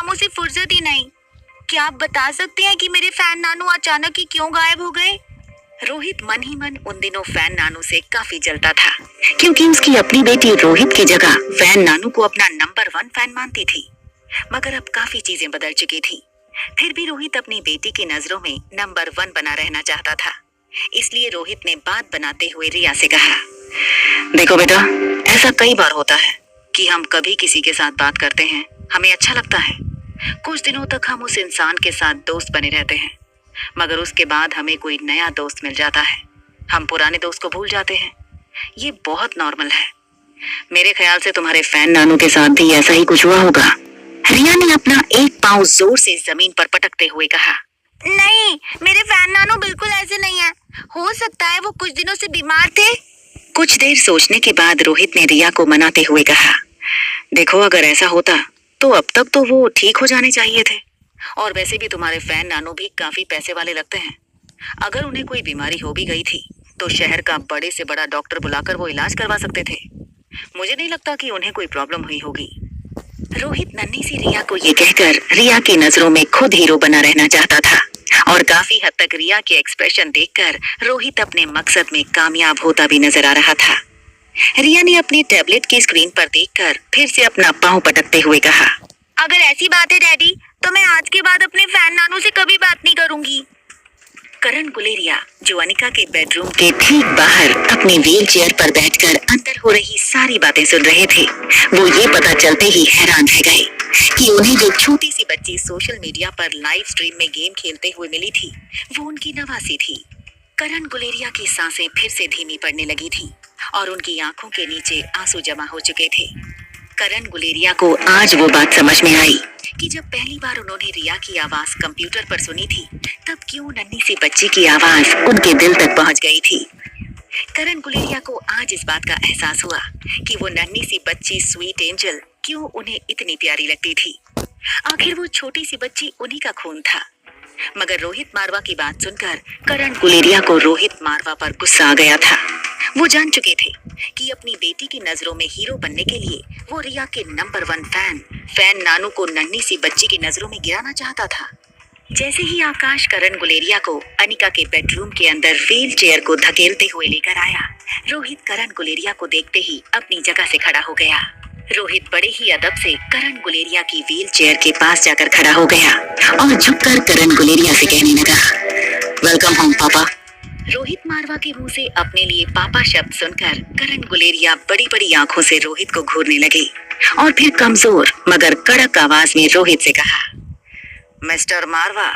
कामों से फुर्सत ही नहीं। क्या आप बता सकते हैं कि मेरे फैन नानू अचानक ही क्यों गायब हो गए? रोहित मन ही मन उन दिनों फैन नानू से काफी जलता था, क्योंकि उसकी अपनी बेटी रोहित की जगह फैन नानू को अपना नंबर 1 फैन मानती थी। मगर अब काफी चीजें बदल चुकी थी। फिर भी रोहित अपनी बेटी की नजरों में नंबर 1 बना रहना चाहता था। इसलिए रोहित ने बात बनाते हुए रिया से कहा, देखो बेटा, ऐसा कई बार होता है कि हम कभी किसी के साथ बात करते हैं, हमें अच्छा लगता है, कुछ दिनों तक हम उस इंसान के साथ दोस्त बने रहते हैं, मगर उसके बाद हमें कोई नया दोस्त मिल जाता है, हम पुराने दोस्त को भूल जाते हैं। ये बहुत नॉर्मल है। मेरे ख्याल से तुम्हारे फैन नानू के साथ भी ऐसा ही कुछ हुआ होगा। रिया ने अपना एक पांव जोर से जमीन पर पटकते हुए कहा, नहीं, मेरे फैन नानू बिल्कुल ऐसे नहीं है। हो सकता है वो कुछ दिनों से बीमार थे। कुछ देर सोचने के बाद रोहित ने रिया को मनाते हुए कहा, देखो, अगर ऐसा होता तो अब तक तो वो ठीक हो जाने चाहिए थे। और वैसे भी तुम्हारे फैन नानू भी काफी पैसे वाले लगते हैं। अगर उन्हें कोई बीमारी हो भी गई थी तो शहर का बड़े से बड़ा डॉक्टर बुलाकर वो इलाज करवा सकते थे। मुझे नहीं लगता कि उन्हें कोई प्रॉब्लम हुई होगी। रोहित नन्ही सी रिया को ये कहकर रिया की नजरों में खुद हीरो बना रहना चाहता था, और काफी हद तक रिया के एक्सप्रेशन देखकर रोहित अपने मकसद में कामयाब होता भी नजर आ रहा था। रिया ने अपनी टैबलेट की स्क्रीन पर देखकर फिर से अपना पांव पटकते हुए कहा, अगर ऐसी बात है डैडी, तो मैं आज के बाद अपने फैन नानू से कभी बात नहीं करूंगी। करण गुलेरिया, जो अनिका के बेडरूम के ठीक बाहर अपनी व्हील चेयर पर बैठकर अंदर हो रही सारी बातें सुन रहे थे, वो ये पता चलते ही हैरान रह गए कि उन्हें जो छोटी सी बच्ची सोशल मीडिया पर लाइव स्ट्रीम में गेम खेलते हुए मिली थी, वो उनकी नवासी थी। करण गुलेरिया की सांसें फिर से धीमी पड़ने लगी थी और उनकी आंखों के नीचे आंसू जमा हो चुके थे। करण गुलेरिया को आज वो बात समझ में आई कि जब पहली बार उन्होंने रिया की आवाज कंप्यूटर पर सुनी थी, तब क्यों नन्ही सी बच्ची की आवाज उनके दिल तक पहुंच गई थी। करण गुलेरिया को आज इस बात का एहसास हुआ कि वो नन्ही सी बच्ची स्वीट एंजल क्यों उन्हें इतनी प्यारी लगती थी। आखिर वो छोटी सी बच्ची उन्हीं का खून था। मगर रोहित मारवा की बात सुनकर करण गुलेरिया को रोहित मारवा पर गुस्सा आ गया था। वो जान चुके थे कि अपनी बेटी की नजरों में हीरो बनने के लिए वो रिया के नंबर 1 फैन नानू को नन्ही सी बच्ची की नजरों में गिराना चाहता था। जैसे ही आकाश करण गुलेरिया को अनिका के बेडरूम के अंदर व्हील चेयर को धकेलते हुए लेकर आया, रोहित करण गुलेरिया को देखते ही अपनी जगह से खड़ा हो गया। रोहित बड़े ही अदब से करण गुलेरिया की व्हील चेयर के पास जाकर खड़ा हो गया और झुककर करण गुलेरिया से कहने लगा, वेलकम होम पापा। रोहित मारवा के मुंह से अपने लिए पापा शब्द सुनकर करण गुलेरिया बड़ी बड़ी आंखों से रोहित को घूरने लगे और फिर कमजोर मगर कड़क आवाज में रोहित से कहा, मिस्टर मारवा,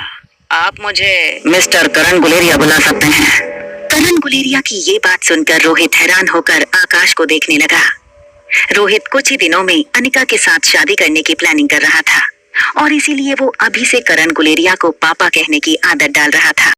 आप मुझे मिस्टर करण गुलेरिया बुला सकते हैं। करण गुलेरिया की ये बात सुनकर रोहित हैरान होकर आकाश को देखने लगा। रोहित कुछ ही दिनों में अनिका के साथ शादी करने की प्लानिंग कर रहा था और इसीलिए वो अभी से करण गुलेरिया को पापा कहने की आदत डाल रहा था।